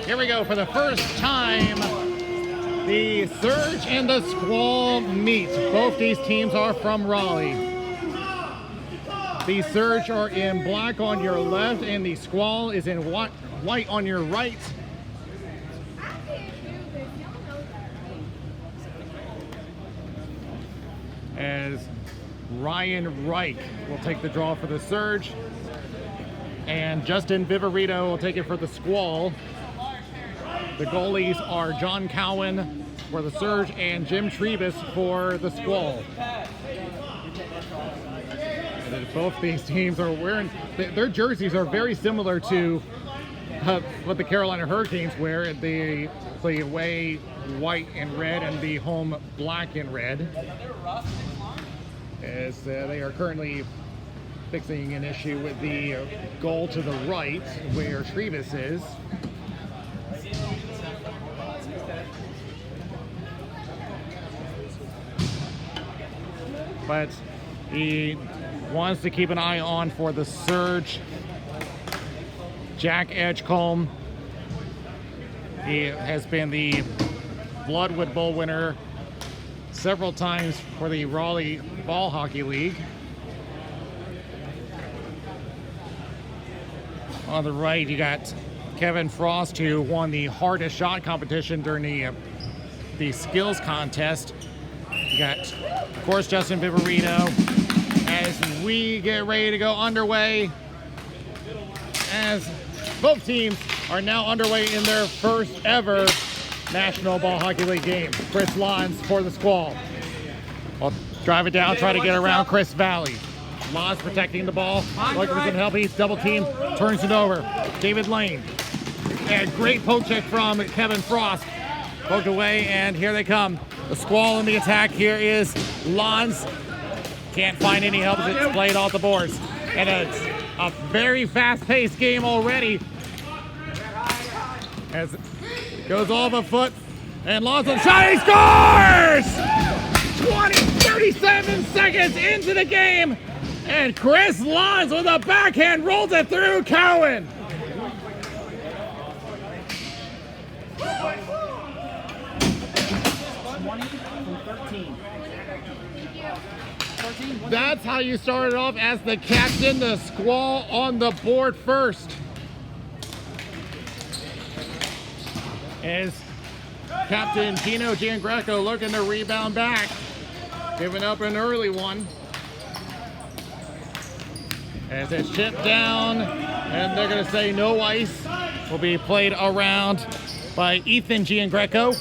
Here we go. For the first time, the Surge and the Squall meet. Both these teams are from Raleigh. The Surge are in black on your left, and the Squall is in white on your right. As Ryan Reich will take the draw for the Surge, and Justin Viverito will take it for the Squall. The goalies are John Cowan for the Surge and Jim Trebus for the Squall. And both these teams are wearing, their jerseys are very similar to what the Carolina Hurricanes wear. They play away white and red and the home black and red. As they are currently fixing an issue with the goal to the right where Trebus is. But he wants to keep an eye on for the Surge. Jack Edgecombe. He has been the Bloodwood Bowl winner several times for the Raleigh Ball Hockey League. On the right, you got Kevin Frost, who won the hardest shot competition during the skills contest. You got, of course, Justin Viverito. As we get ready to go underway, as both teams are now underway in their first ever National Ball Hockey League game. Chris Lons for the Squall. I'll drive it down, try to get around Chris Valley. Lons protecting the ball. Looking for some help. He's double team, turns it over. David Lane. And great poke check from Kevin Frost. Poked away, and here they come. The Squall in the attack. Here is Lons. Can't find any help as it's played off the boards. And it's a very fast-paced game already. As it goes off a foot, and Lons on shot, he scores! 37 seconds into the game, and Chris Lons with a backhand rolls it through Cowan. That's how you started off as the captain, the Squall on the board first. As Captain Gino Giangreco looking to rebound back, giving up an early one. As it's chipped down, and they're going to say no ice. Will be played around by Ethan Giangreco.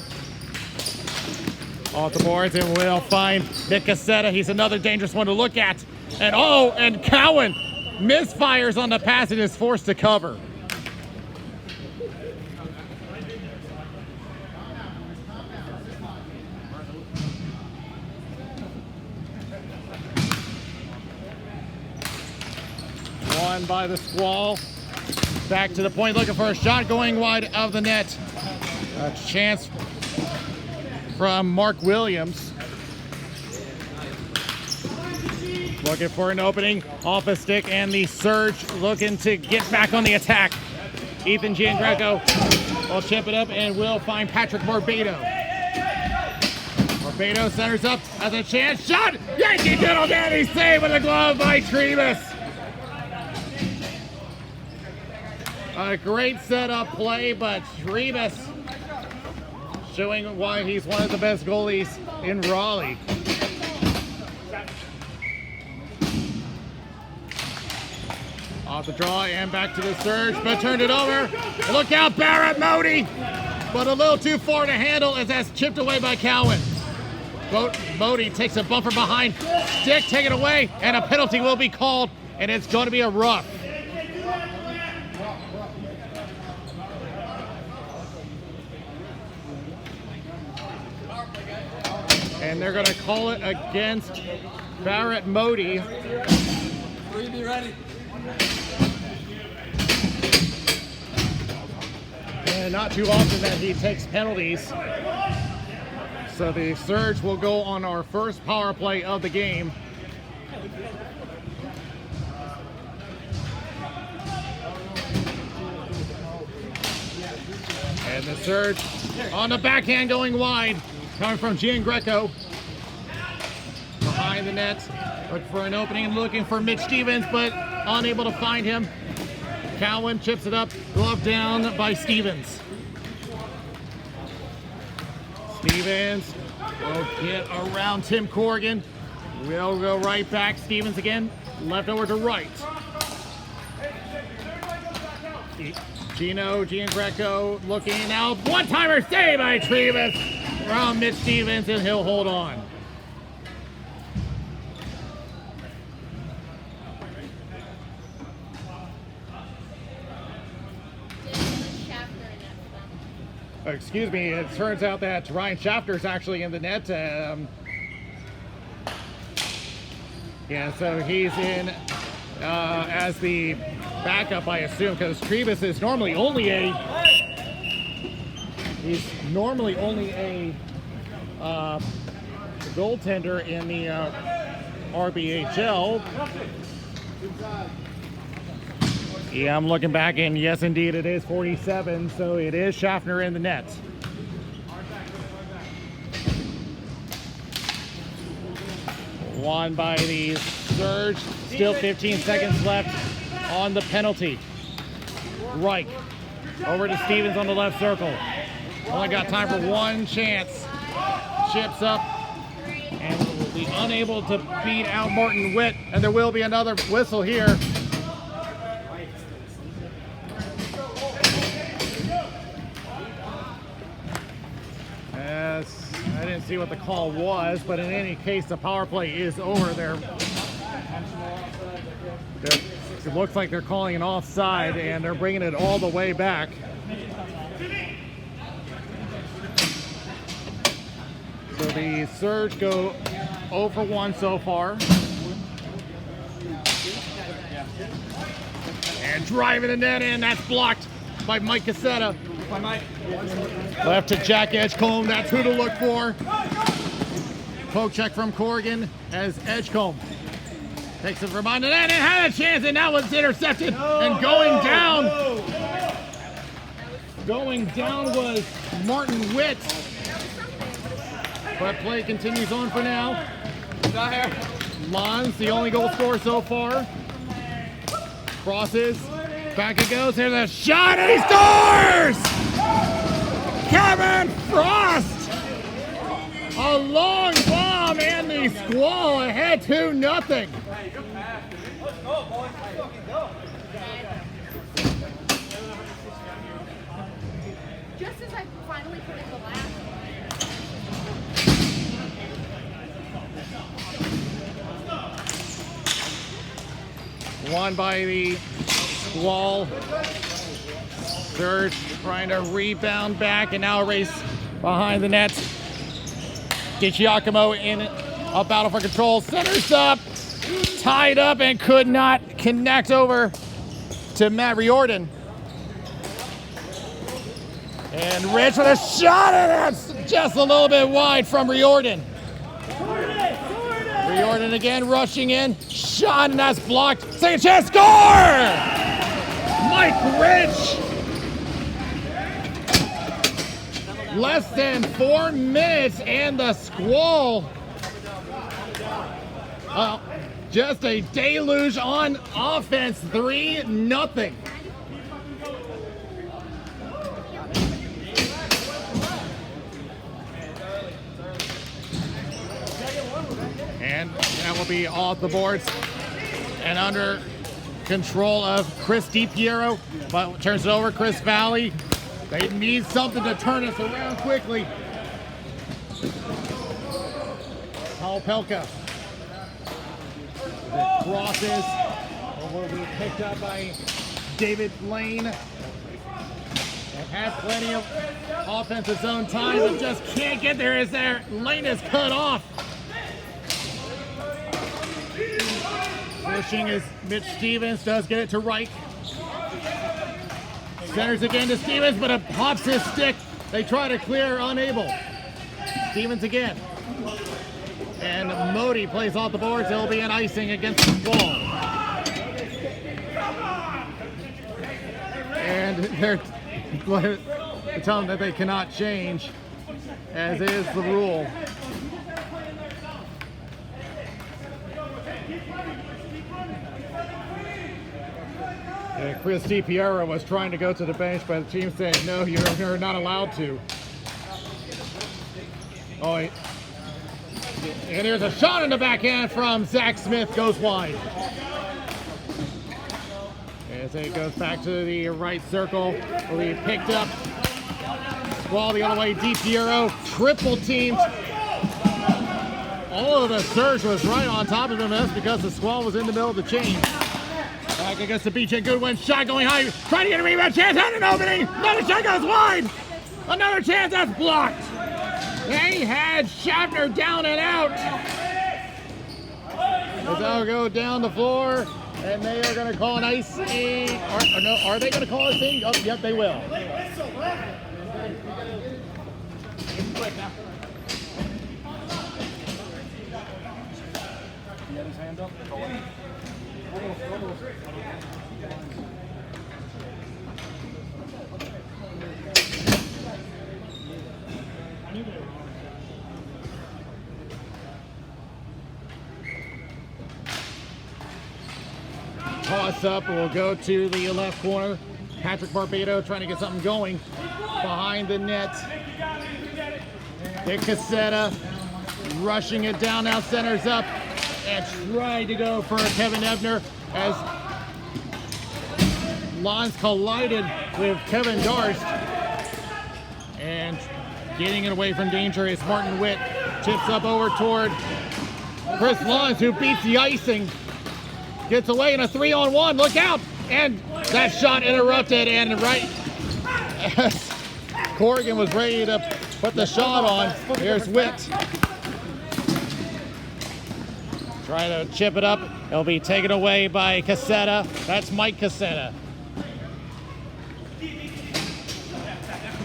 Off the boards, and we'll find Nick Cassetta. He's another dangerous one to look at. And Cowan misfires on the pass and is forced to cover. Won by the Squall. Back to the point, looking for a shot, going wide of the net. A chance from Mark Williams. Looking for an opening off a stick, and the Surge looking to get back on the attack. Ethan Giangreco will chip it up and will find Patrick Morbedo. Morbedo centers up, has a chance, shot! Yankee Diddle Dandy save with a glove by Trebus. A great setup play, but Trebus showing why he's one of the best goalies in Raleigh. Off the draw and back to the Surge, but turned it over. And look out, Barrett Modi, but a little too far to handle as that's chipped away by Cowan. Modi takes a bumper behind stick, take it away, and a penalty will be called, and it's going to be a rough. And they're going to call it against Barrett Modi. Be ready. And not too often that he takes penalties. So the Surge will go on our first power play of the game. And the surge on the backhand going wide, coming from Gian Greco. Behind the net, looking for an opening, looking for Mitch Stevens, but unable to find him. Cowan chips it up, glove down by Stevens. Stevens will get around Tim Corrigan. We'll go right back. Stevens again, left over to right. Gian Greco looking now. One-timer save by Trevis around Mitch Stevens, and he'll hold on. Excuse me, it turns out that Ryan Schaffner's actually in the net. Yeah, so he's in as the backup, I assume, because Trevis is normally only a goaltender in the RBHL. Yeah, I'm looking back, and yes, indeed, it is 47, so it is Schaffner in the net. Won by the Surge. Still 15 seconds left on the penalty. Reich over to Stevens on the left circle. Only got time for one chance. Chips up and will be unable to beat out Martin Witt, and there will be another whistle here. I didn't see what the call was, but in any case, the power play is over there. It looks like they're calling an offside, and they're bringing it all the way back. So the Surge go 0 for 1 so far. And driving the net in, that's blocked by Mike Cassetta. Left to Jack Edgecombe, that's who to look for. Poke check from Corrigan as Edgecombe takes it from on the net and had a chance, and that was intercepted. And going down was Martin Witt. But play continues on for now. Lons, the only goal scorer so far. Crosses, back it goes, here's a shot, and he scores! Kevin Frost! A long bomb, and the Squall ahead 2-0. Just as I finally put in the last Won by the Squall. Surge trying to rebound back, and now a race behind the net. DiGiacomo in a battle for control. Centers up, tied up, and could not connect over to Matt Riordan. And Rich with a shot, and that's just a little bit wide from Riordan. Riordan again rushing in, shot, and that's blocked. Second chance, score! Mike Rich. Less than 4 minutes, and the Squall. Just a deluge on offense, 3-0. And that will be off the boards and under control of Chris DiPiero, but turns it over. Chris Valley. They need something to turn us around quickly. Paul Pelka. The crosses will be picked up by David Lane. It has plenty of offensive zone time, but just can't get there as their lane is cut off. Pushing is Mitch Stevens, does get it to Reich. Centers again to Stevens, but it pops his stick. They try to clear, unable. Stevens again. And Modi plays off the boards. It'll be an icing against the Squall. And tell them that they cannot change, as is the rule. Chris DiPiero was trying to go to the bench, but the team said, no, you're not allowed to. Oh, and here's a shot in the backhand from Zach Smith, goes wide. As it goes back to the right circle, will be picked up. Squall the other way, DiPiero, triple teamed. All of the surge was right on top of him. That's because the Squall was in the middle of the chain. Back against the BJ Goodwin, shot going high, trying to get a rebound, chance had an opening, another shot goes wide, another chance that's blocked. They had Schaffner down and out. As they'll go down the floor, and they are going to call an icing. Are they going to call a thing? Oh, yep, they will. He had his hand up. Toss up, we'll go to the left corner. Patrick Barbado trying to get something going behind the net. Dick Cassetta rushing it down, now centers up and trying to go for Kevin Ebner as Lons collided with Kevin Darst, and getting it away from danger is Martin Witt. Chips up over toward Chris Lons, who beats the icing. Gets away in a 3-on-1, look out! And that shot interrupted, and right as Corrigan was ready to put the shot on, here's Witt. Trying to chip it up, it'll be taken away by Cassetta. That's Mike Cassetta.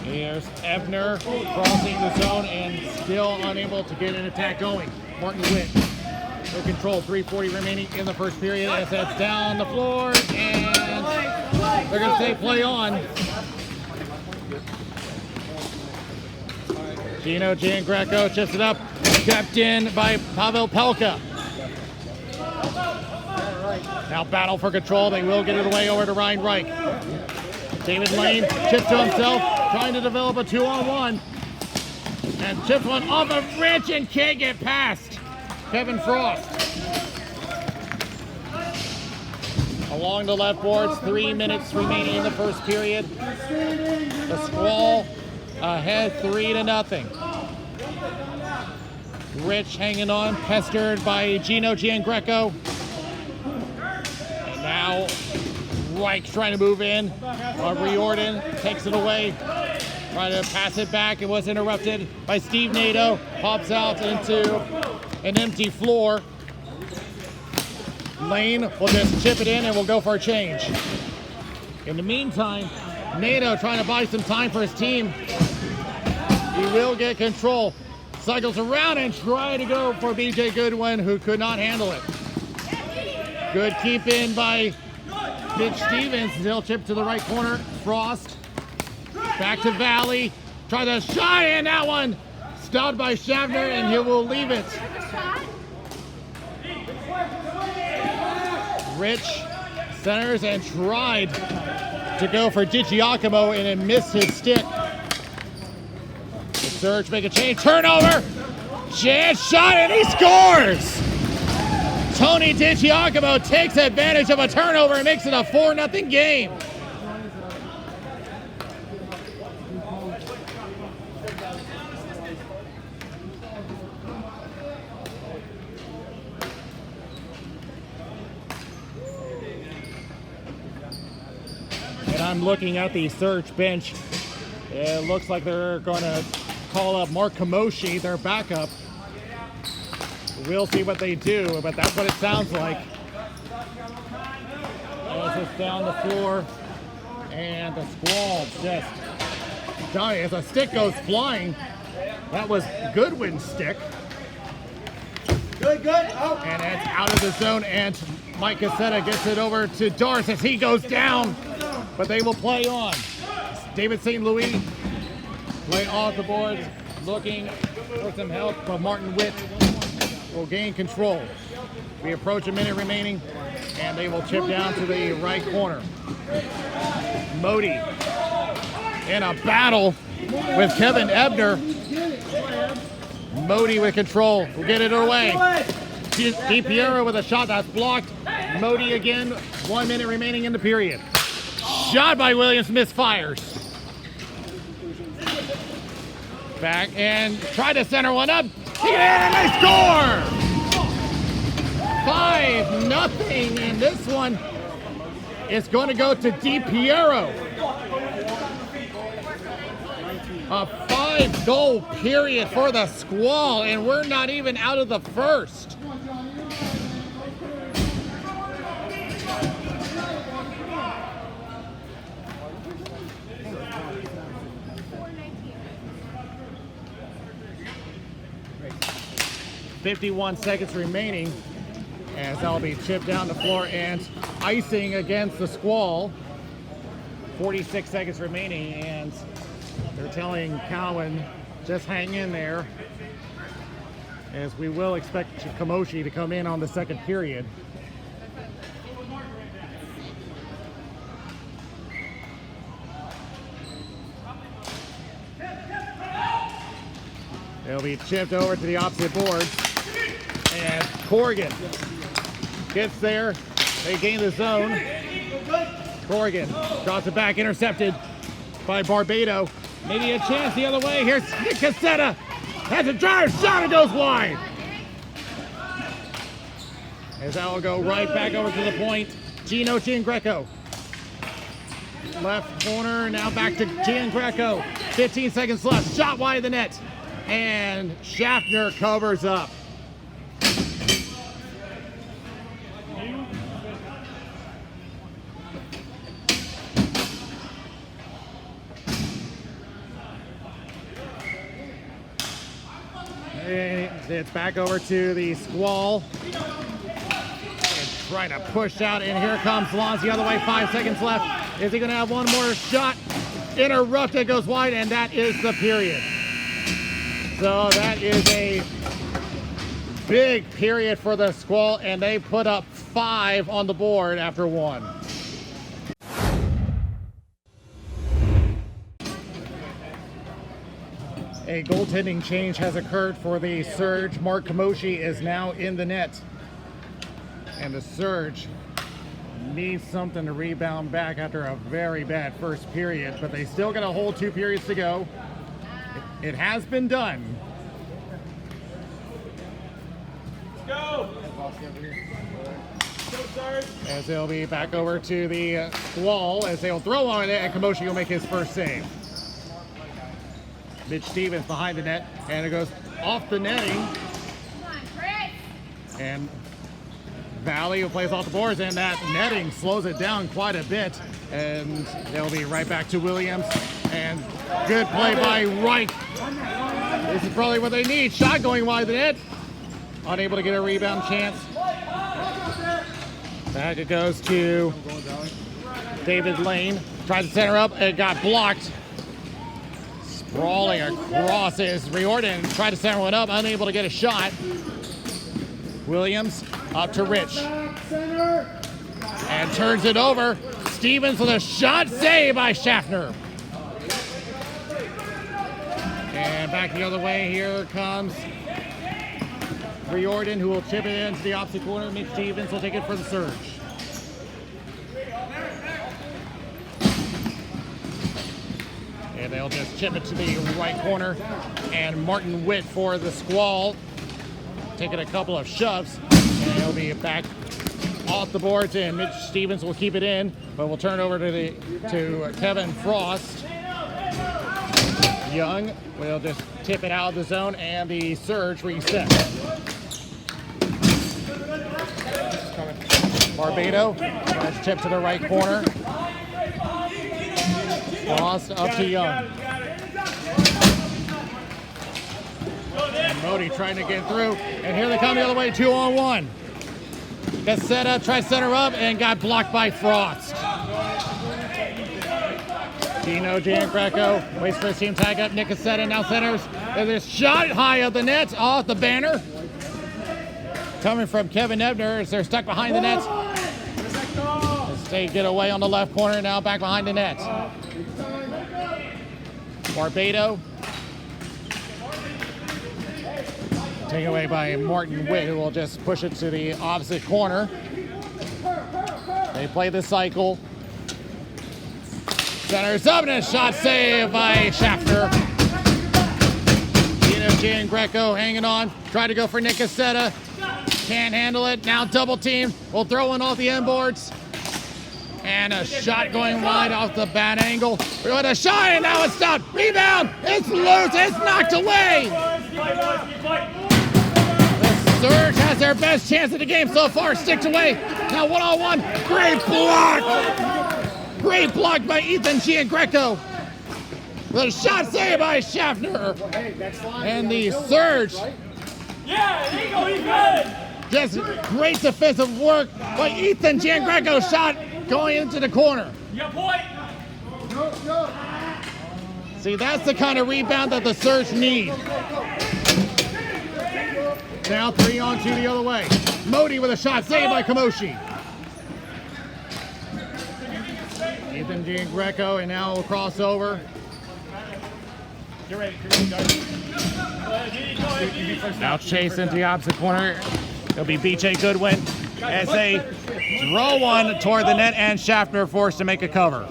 Here's Ebner crossing the zone and still unable to get an attack going. Martin Witt. No control, 3:40 remaining in the first period as that's down the floor, and they're going to say play on. Gino Giangreco chips it up, kept in by Pavel Pelka. Now battle for control, they will get it away over to Ryan Reich. David Lane chips to himself, trying to develop a 2-on-1. And chips one off of Rich and can't get past Kevin Frost. Along the left boards, 3 minutes remaining in the first period. The Squall ahead 3-0. Rich hanging on, pestered by Gino Giangreco. And now Reich trying to move in. Riordan takes it away. Trying to pass it back. It was interrupted by Steve Nato. Pops out into an empty floor. Lane will just chip it in and we'll go for a change. In the meantime, Nato trying to buy some time for his team. He will get control. Cycles around and try to go for BJ Goodwin, who could not handle it. Good keep in by Mitch Stevens. He'll chip to the right corner. Frost. Back to Valley. Try the shot, and that one stopped by Schaffner, and he will leave it. Rich centers and tried to go for DiGiacomo and it missed his stick. The Surge make a change. Turnover. Chance shot, and he scores! Tony DiGiacomo takes advantage of a turnover and makes it a 4-0 game. And I'm looking at the Surge bench. It looks like they're going to call up Mark Kamoshi, their backup. We'll see what they do, but that's what it sounds like. As it's down the floor, and the Squall just dying as a stick goes flying. That was Goodwin's stick. Good. Out. And it's out of the zone, and Mike Cassetta gets it over to Darst as he goes down, but they will play on. David St. Louis play off the boards, looking for some help, but Martin Witt will gain control. We approach a minute remaining, and they will chip down to the right corner. Modi in a battle with Kevin Ebner. Modi with control. We'll get it away. DiPiero with a shot that's blocked. Modi again. 1 minute remaining in the period. Shot by Williams, misfires. Back and try to center one up. And they score! 5-0, and this one is going to go to DiPiero. A 5-goal period for the Squall, and we're not even out of the first. .51 seconds remaining as that'll be chipped down the floor and icing against the Squall. 46 seconds remaining, and they're telling Cowan just hang in there, as we will expect Kamoshi to come in on the second period. It'll be chipped over to the opposite boards, and Corrigan gets there. They gain the zone. Corrigan drops it back, intercepted by Barbado. Maybe a chance the other way. Here's Cassetta. Has a drive shot, it goes wide. As that will go right back over to the point. Gino Giangreco. Left corner, now back to Giangreco. 15 seconds left, shot wide of the net. And Schaffner covers up. It's back over to the Squall. And trying to push out, and here comes Lons the other way. 5 seconds left. Is he going to have one more shot? Interrupted, goes wide, and that is the period. So that is a big period for the Squall, and they put up 5 on the board after 1. A goaltending change has occurred for the Surge. Mark Kamoshi is now in the net. And the Surge needs something to rebound back after a very bad first period, but they still got a whole 2 periods to go. It has been done. Let's go! As they'll be back over to the Squall, as they'll throw on it, and Kamoshi will make his first save. Mitch Stevens behind the net, and it goes off the netting. Come on, Chris. And Valley who plays off the boards, and that netting slows it down quite a bit. And they'll be right back to Williams. And good play by Reich. This is probably what they need. Shot going wide of the net. Unable to get a rebound chance. Back it goes to David Lane. Tries to center up, it got blocked. Sprawling across is Riordan. Tried to center one up, unable to get a shot. Williams up to Rich. And turns it over. Stevens with a shot, save by Schaffner. And back the other way, here comes Riordan, who will chip it into the opposite corner. Mitch Stevens will take it for the Surge. And they'll just chip it to the right corner. And Martin Witt for the Squall, taking a couple of shoves. And he'll be back off the boards, and Mitch Stevens will keep it in, but we'll turn over to Kevin Frost. Young will just tip it out of the zone, and the Surge reset. Barbado tries to chip to the right corner. Frost up to Young. And Modi trying to get through, and here they come the other way, 2-on-1. Cassetta tries to center up and got blocked by Frost. Dino Giangreco waits for his team tag up. Nick Cassetta now centers. There's a shot high of the net off the banner. Coming from Kevin Ebner as they're stuck behind the net. As they get away on the left corner, now back behind the net. Barbado. Taken away by Martin Witt, who will just push it to the opposite corner. They play the cycle. Centers up and a shot save by Schaffner. Dino Giangreco hanging on. Tried to go for Nick Cassetta. Can't handle it. Now double team. Will throw in off the end boards. And a shot going wide off the bad angle. With a shot and now it's stopped. Rebound. It's loose. It's knocked away. The Surge has their best chance of the game so far. Sticked away. Now one-on-one. Great block. Great block by Ethan Giangreco. The shot saved by Schaffner. And the Surge. Yeah, there you go, he's good. Just great defensive work by Ethan Giangreco. Shot going into the corner. You got a point. See, that's the kind of rebound that the Surge need. Now 3-on-2 the other way. Modi with a shot saved by Kamoshi. Ethan Giangreco and now will cross over. Get ready, guys. Now chase into the opposite corner. It'll be BJ Goodwin as they throw one toward the net and Schaffner forced to make a cover.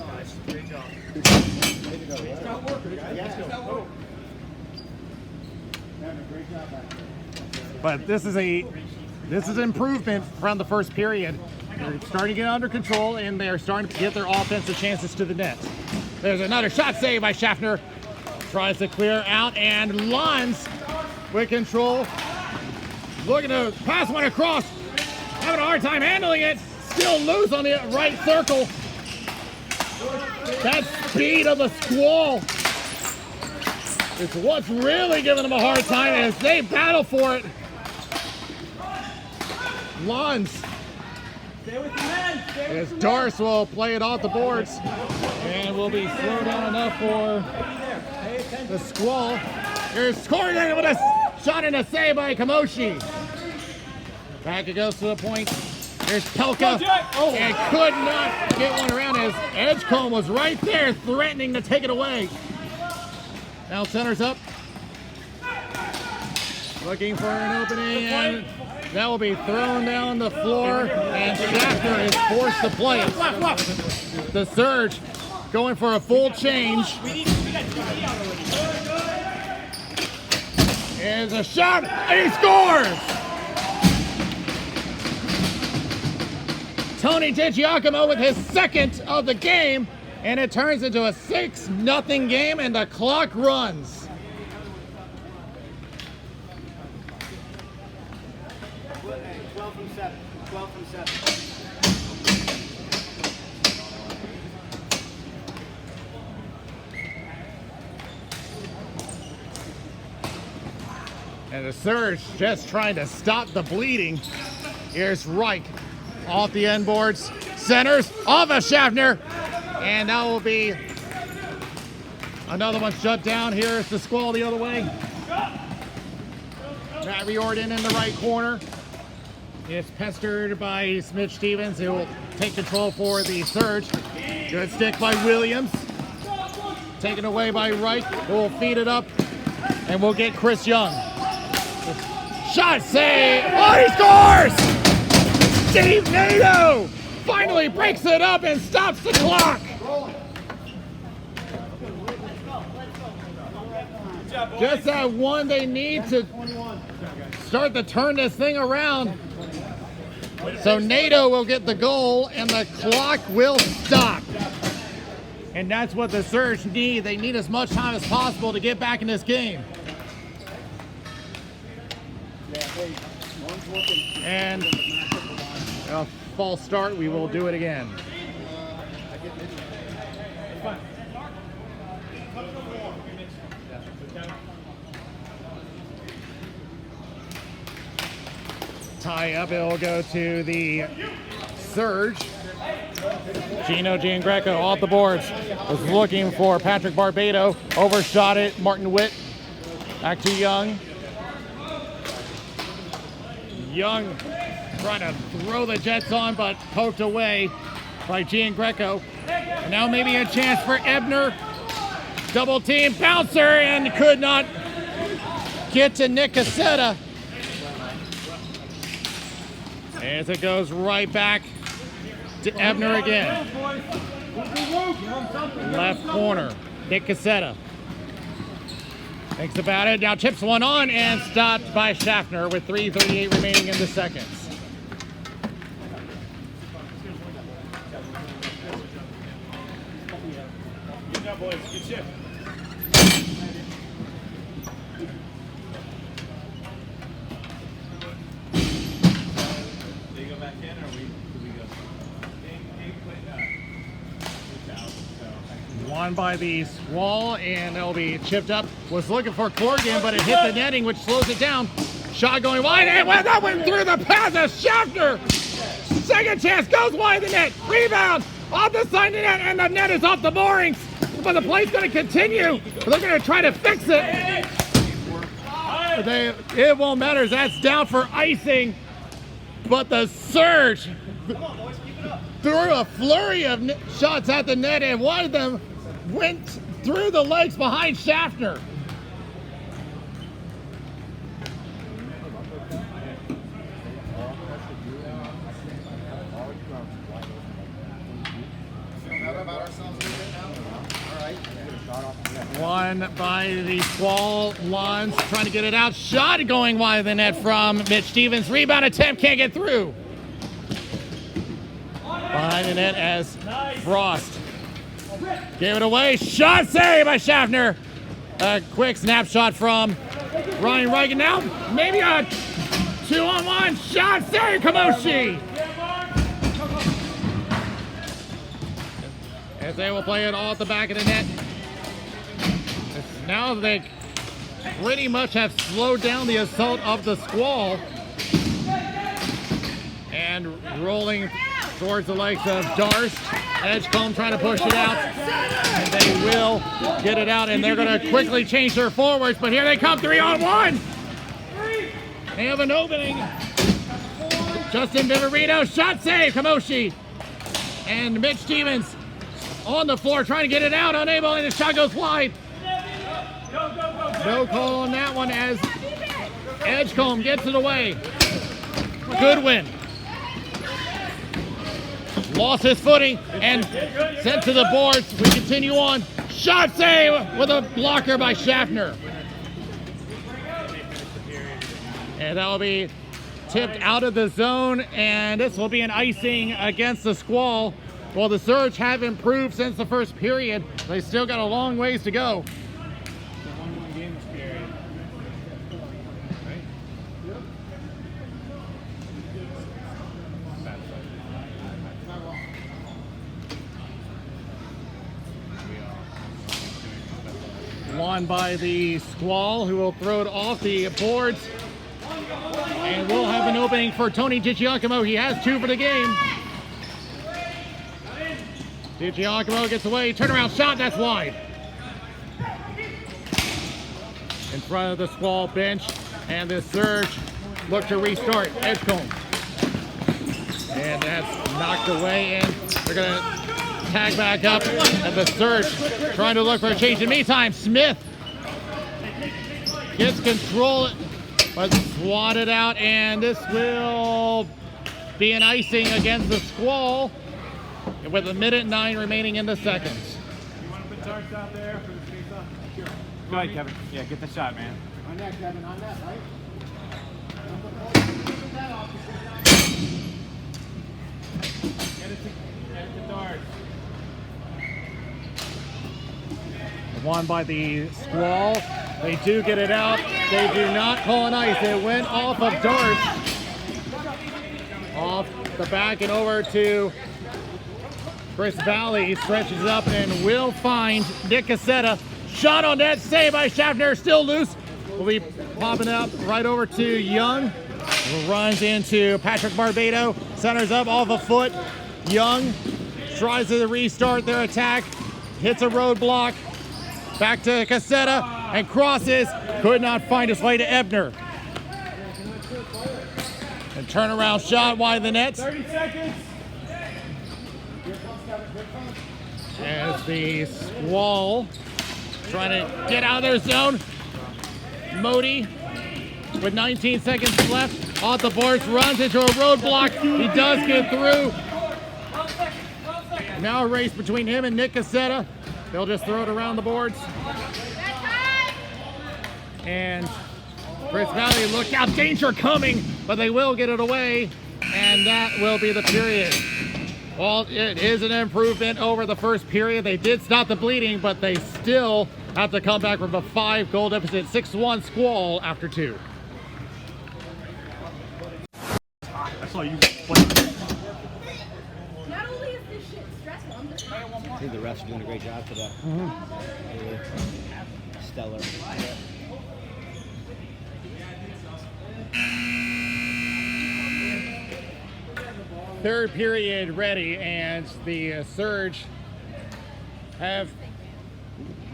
But this is an improvement from the first period. They're starting to get under control and they're starting to get their offensive chances to the net. There's another shot saved by Schaffner. Tries to clear out and Lons with control. Looking to pass one across. Having a hard time handling it. Still loose on the right circle. That speed of the Squall is what's really giving them a hard time as they battle for it. Lons. Stay with the men. As Darce will play it off the boards and will be slowed down enough for the Squall. Here's Corrigan with a shot and a save by Kamoshi. Back it goes to the point. There's Pelka and could not get one around as Edgecombe was right there threatening to take it away. Now centers up. Looking for an opening and that will be thrown down the floor and Schaffner is forced to play it. The Surge going for a full change. Is a shot and he scores! Tony DiGiacomo with his second of the game and it turns into a 6-0 game and the clock runs. And the Surge just trying to stop the bleeding. Here's Reich off the end boards. Centers off of Schaffner. And that will be another one shut down. Here's the Squall the other way. Matt Riordan in the right corner. It's pestered by Smith Stevens, who will take control for the Surge. Good stick by Williams. Taken away by Reich, who will feed it up. And we'll get Chris Young. Shot save! Oh, he scores! Steve Nato finally breaks it up and stops the clock. Just that one they need to start to turn this thing around. So Nato will get the goal and the clock will stop. And that's what the Surge need. They need as much time as possible to get back in this game. And a false start, we will do it again. Tie up, it'll go to the Surge. Gino Giangreco off the boards. Was looking for Patrick Barbado. Overshot it. Martin Witt. Back to Young. Young trying to throw the Jets on, but poked away by Giangreco. And now maybe a chance for Ebner. Double team bouncer and could not get to Nick Cassetta. As it goes right back to Ebner again. Left corner, Nick Cassetta. Thinks about it, now chips one on and stopped by Schaffner with 3:38 remaining in the seconds. Good job, boys. Good shift. They go back in, or do we go? Won by the Squall, and it'll be chipped up. Was looking for Corrigan, but it hit the netting, which slows it down. Shot going wide, and that went through the pass of Schaffner. Second chance, goes wide of the net. Rebound off the side of the net, and the net is off the moorings. But the play's going to continue. They're going to try to fix it. It won't matter. That's down for icing. But the Surge threw a flurry of shots at the net, and one of them went through the legs behind Schaffner. One by the Squall. Lons trying to get it out. Shot going wide of the net from Mitch Stevens. Rebound attempt, can't get through. Behind the net as Frost gave it away. Shot save by Schaffner. A quick snapshot from Ryan Reagan. Now maybe a 2-on-1 shot save, Kamoshi. As they will play it all at the back of the net. Now they pretty much have slowed down the assault of the Squall. And rolling towards the legs of Darst. Edgecombe trying to push it out. And they will get it out, and they're going to quickly change their forwards. But here they come, 3-on-1. They have an opening. Justin Viverito, shot save, Kamoshi. And Mitch Stevens on the floor trying to get it out, unable, and the shot goes wide. No call on that one as Edgecombe gets it away. Goodwin lost his footing and sent to the boards. We continue on. Shot save with a blocker by Schaffner. And that will be tipped out of the zone, and this will be an icing against the Squall. Well, the Surge have improved since the first period. They still got a long ways to go. Won by the Squall, who will throw it off the boards. And we'll have an opening for Tony DiGiacomo. He has 2 for the game. DiGiacomo gets away, turnaround shot, that's wide. In front of the Squall bench, and the Surge look to restart. Edgecombe. And that's knocked away, and they're going to tag back up, and the Surge trying to look for a change. In the meantime, Smith gets control, but swatted out, and this will be an icing against the Squall with 1:09 remaining in the seconds. You want to put Darst out there for the face off? Sure. Go ahead, Kevin. Yeah, get the shot, man. On that, Kevin, on that, right? Get it to Darst. Won by the Squall. They do get it out. They do not call an ice. It went off of Darst. Off the back and over to Chris Valley. Stretches up and will find Nick Cassetta. Shot on net, save by Schaffner, still loose. Will be popping up right over to Young. Runs into Patrick Barbado. Centers up off a foot. Young tries to restart their attack, hits a roadblock, back to Cassetta, and crosses, could not find his way to Ebner. And turnaround shot wide of the net. 30 seconds. As the Squall trying to get out of their zone. Modi with 19 seconds left. Off the boards, runs into a roadblock. He does get through. Now a race between him and Nick Cassetta. They'll just throw it around the boards. And Chris Valley, look out, danger coming, but they will get it away. And that will be the period. Well, it is an improvement over the first period. They did stop the bleeding, but they still have to come back from a 5-goal deficit. 6-1 Squall after 2. I saw you play. Not only is this shit stressful, I'm just I think the refs are doing a great job for that. Stellar. Third period ready, and the Surge have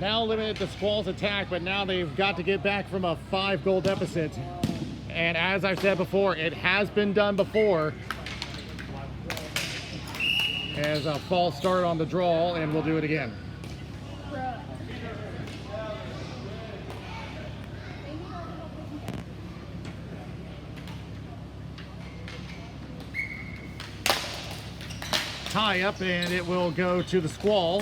now limited the Squall's attack, but now they've got to get back from a 5-goal deficit. And as I've said before, it has been done before. As a false start on the draw, and we'll do it again. Tie up, and it will go to the Squall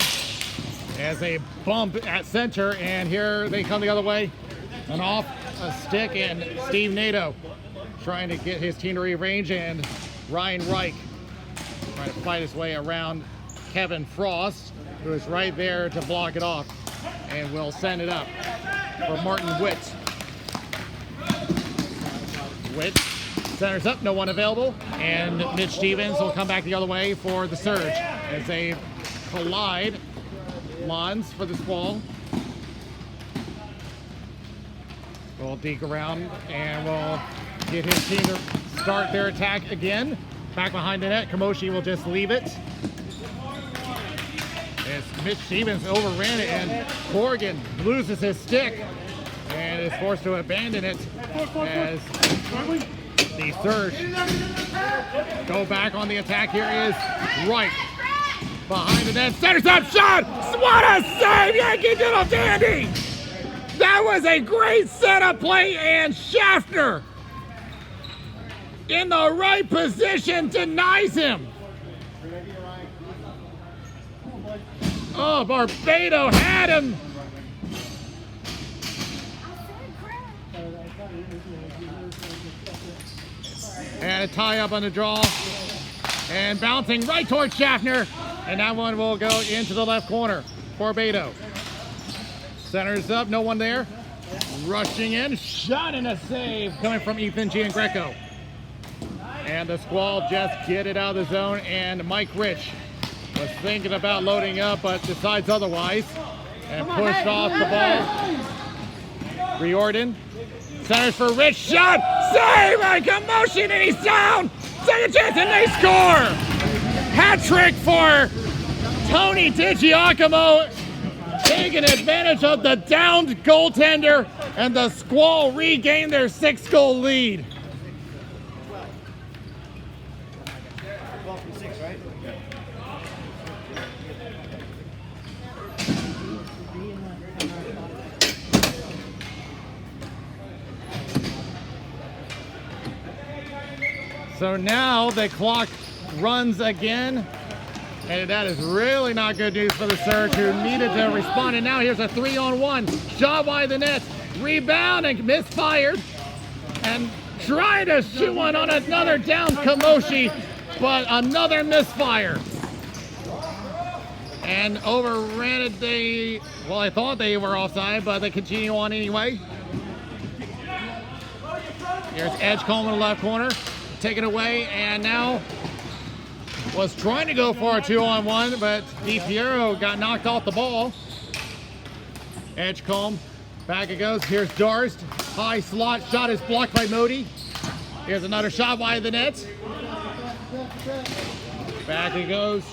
as a bump at center, and here they come the other way. And off a stick, and Steve Nato trying to get his team to rearrange, and Ryan Reich trying to fight his way around Kevin Frost, who is right there to block it off, and will send it up for Martin Witt. Witt centers up, no one available, and Mitch Stevens will come back the other way for the Surge as they collide. Lons for the Squall. We'll deke around and we'll get his team to start their attack again. Back behind the net, Kamoshi will just leave it. As Mitch Stevens overran it, and Corrigan loses his stick and is forced to abandon it as the Surge go back on the attack. Here is Wright behind the net, centers up shot. What a save, Yankee Doodle Dandy! That was a great setup play, and Schaffner in the right position denies him. Oh, Barbado had him. And a tie up on the draw. And bouncing right towards Schaffner. And that one will go into the left corner. Barbado. Centers up, no one there. Rushing in, shot and a save coming from Ethan Giangreco. And the Squall just get it out of the zone, and Mike Rich was thinking about loading up, but decides otherwise. And pushed off the ball. Riordan centers for Rich, shot, save, and commotion, and he's down. Second chance, and they score. Hat trick for Tony DiGiacomo, taking advantage of the downed goaltender, and the Squall regain their 6-goal lead. 12 from 6, right? So now the clock runs again, and that is really not good news for the Surge, who needed to respond. And now here's a 3-on-1 shot wide the net, rebound and misfired, and trying to shoot one on another down Kamoshi, but another misfire. And overran it. Well, I thought they were offside, but they continue on anyway. Here's Edgecombe in the left corner, taken away, and now was trying to go for a 2-on-1, but DiPiero got knocked off the ball. Edgecombe, back it goes. Here's Darst, high slot, shot is blocked by Modi. Here's another shot wide of the net. Back it goes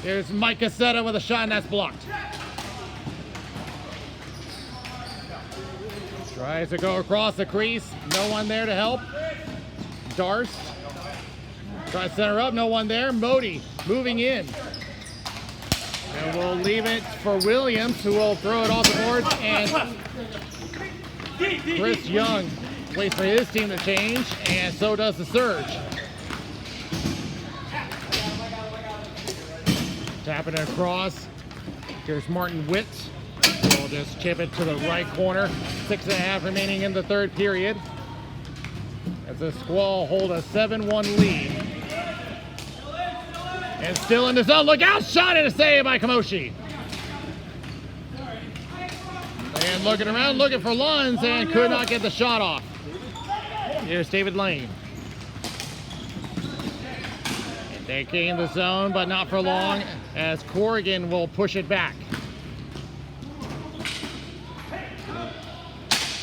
There's Mike Cassetta with a shot, and that's blocked. Tries to go across the crease. No one there to help. Darst. Tries to center up. No one there. Modi moving in. And we'll leave it for Williams, who will throw it off the boards. And Chris Young waits for his team to change, and so does the Surge. Tapping it across. Here's Martin Witt. We'll just chip it to the right corner. 6.5 remaining in the third period. As the Squall hold a 7-1 lead. And still in the zone. Look out! Shot and a save by Kamoshi. And looking around, looking for Lunds, and could not get the shot off. Here's David Lane. And they gain the zone, but not for long, as Corrigan will push it back.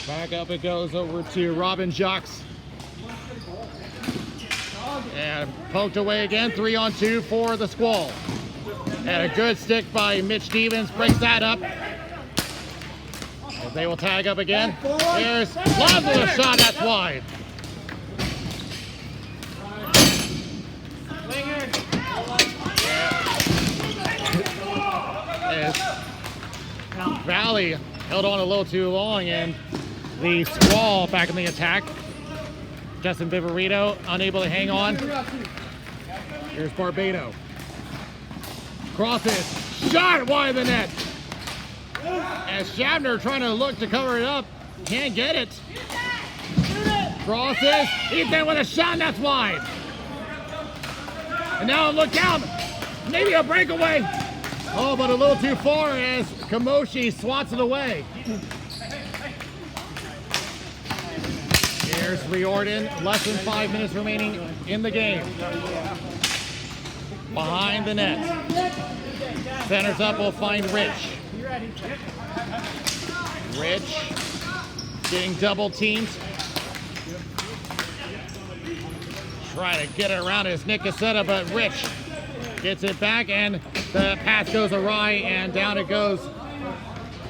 Back up it goes over to Robin Jacques. And poked away again, 3-on-2 for the Squall. And a good stick by Mitch Stevens, breaks that up. And they will tag up again. There's Love with a shot, that's wide. Valley held on a little too long, and the Squall back in the attack. Justin Viverito unable to hang on. Here's Barbado. Crosses, shot wide of the net. As Shabner trying to look to cover it up, can't get it. Crosses, Ethan with a shot, and that's wide. And now look out, maybe a breakaway. Oh, but a little too far as Kamoshi swats it away. Here's Riordan, less than 5 minutes remaining in the game. Behind the net. Centers up, we'll find Rich. Rich getting double teamed. Trying to get it around his Nick Cassetta, but Rich gets it back, and the pass goes awry, and down it goes.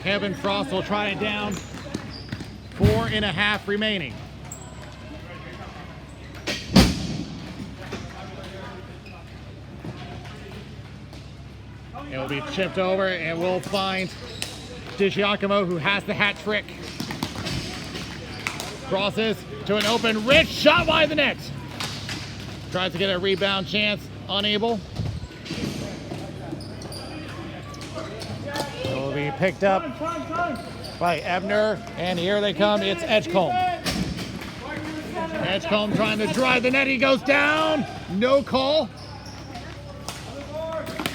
Kevin Frost will try it down. 4.5 remaining. It will be chipped over, and we'll find DiGiacomo, who has the hat trick. Crosses to an open Rich, shot wide of the net. Tries to get a rebound chance, unable. It will be picked up by Ebner, and here they come, it's Edgecombe. Edgecombe trying to drive the net, he goes down, no call.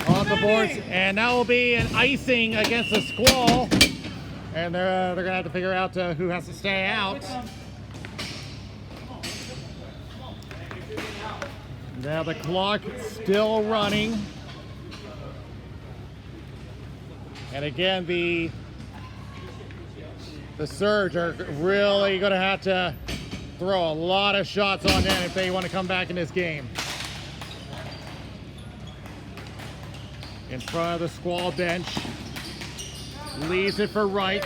Off the boards, and that will be an icing against the Squall, and they're gonna have to figure out who has to stay out. Now the clock still running, and again the Surge are really gonna have to throw a lot of shots on net if they want to come back in this game. In front of the Squall bench. Leaves it for Reich.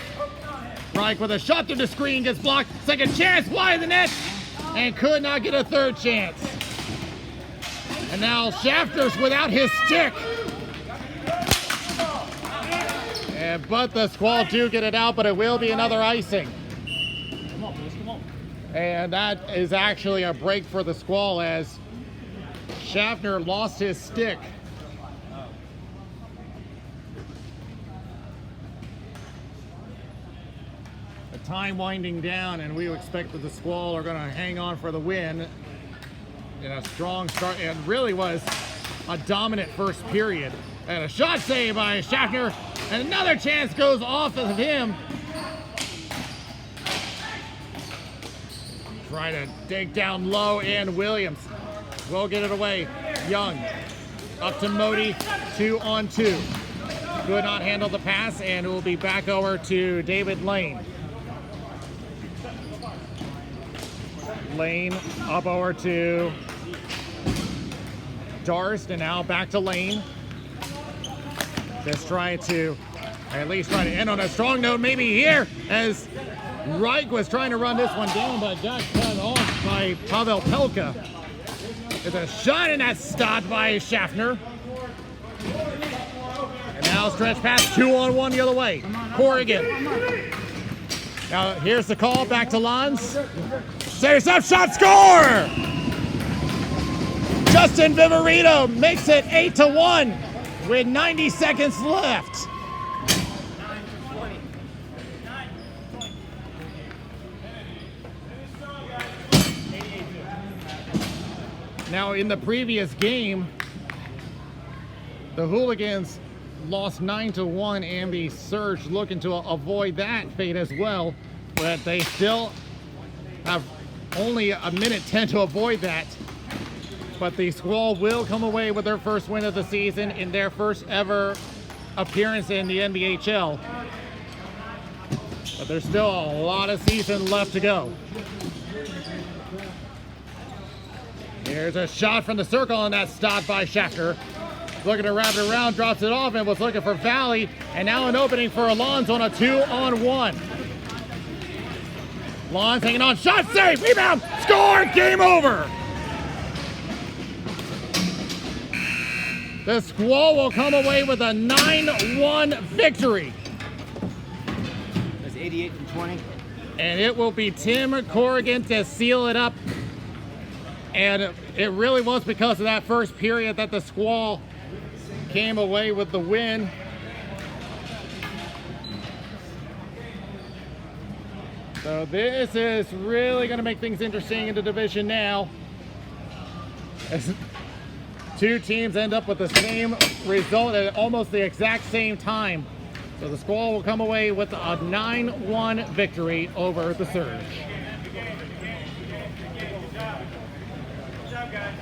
Reich with a shot through the screen, gets blocked. Second chance, wide of the net, and could not get a third chance. And now Shafter's without his stick. But the Squall do get it out, but it will be another icing. Come on, boys, come on. And that is actually a break for the Squall as Schaffner lost his stick. Time winding down, and we expect that the Squall are going to hang on for the win in a strong start. It really was a dominant first period. And a shot save by Schaffner, and another chance goes off of him. Trying to dig down low, and Williams will get it away. Young up to Modi, 2-on-2. Could not handle the pass, and it will be back over to David Lane. Lane up over to Darst, and now back to Lane. Just trying to at least try to end on a strong note maybe here as Reich was trying to run this one down, but got cut off by Pavel Pelka. There's a shot and that's stopped by Schaffner. And now stretch pass 2-on-1 the other way. Corrigan. Now here's the call back to Lons. Saves up, shot, score! Justin Viverito makes it 8-1 with 90 seconds left. Now in the previous game, the Hooligans lost 9-1 and the Surge looking to avoid that fate as well, but they still have only a minute 10 to avoid that. But the Squall will come away with their first win of the season in their first ever appearance in the NBHL. But there's still a lot of season left to go. Here's a shot from the circle and that's stopped by Schachter. Looking to wrap it around, drops it off and was looking for Valley. And now an opening for Alonso on a 2-on-1. Lons hanging on, shot, save, rebound, score, game over. The Squall will come away with a 9-1 victory. That's 88 from 20. And it will be Tim Corrigan to seal it up. And it really was because of that first period that the Squall came away with the win. So this is really going to make things interesting in the division now. As two teams end up with the same result at almost the exact same time. So the Squall will come away with a 9-1 victory over the Surge. Good job, guys.